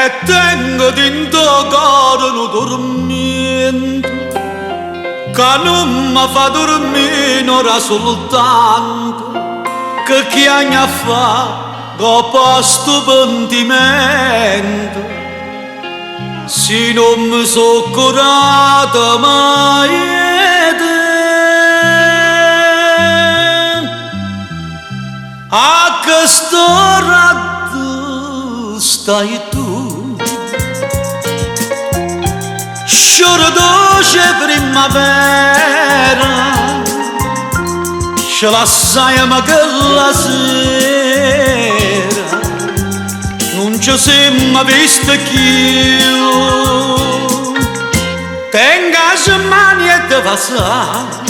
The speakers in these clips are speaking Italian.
e tengo dentro cuore un dormito che non mi fa dormire ora soltanto che chi anni fa dopo sto pentimento se non mi so curato mai a quest'ora stai tu, sciora dolce primavera, ce la sai ma che la sera non ci siamo visti più. Tenga le mani e te passare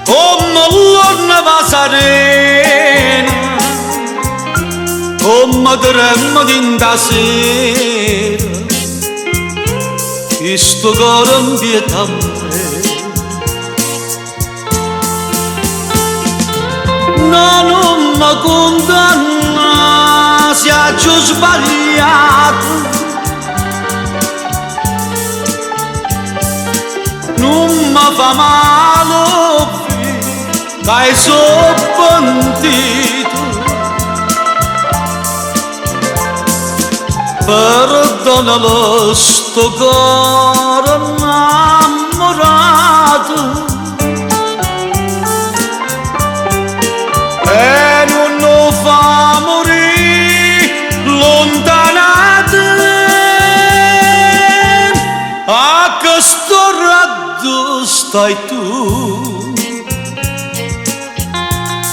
come l'orna va serena, come tremmo d'inda sera, questo cuore invieta a me. No, non mi condanna se ho sbagliato, non mi fa male dai sono pentito. Perdonalo sto cuore innamorato e non lo fa morire lontanato a questo raggio stai tu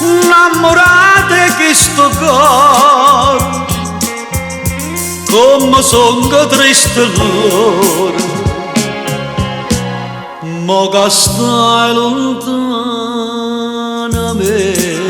innamorata che sto cuore come sonno triste l'ora, ma che stai lontana a me.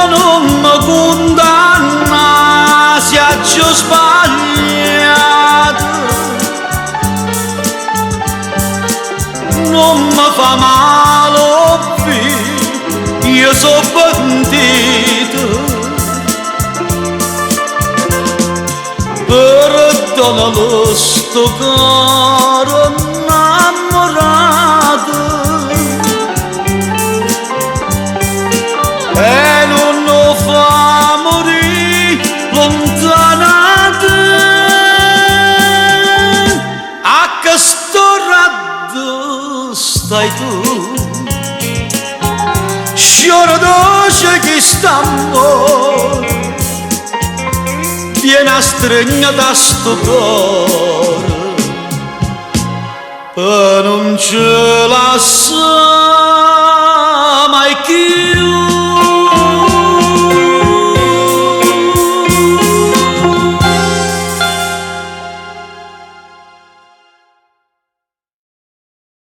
Non mi condanna se ho sbagliato, non mi fa male io so pentito. Perdonalo sto cuore innamorato e non lo fa morire lontanato a questo raggio stai tu, sciora dolce che st'amore viene a stringere da sto cuore e non ce la sa.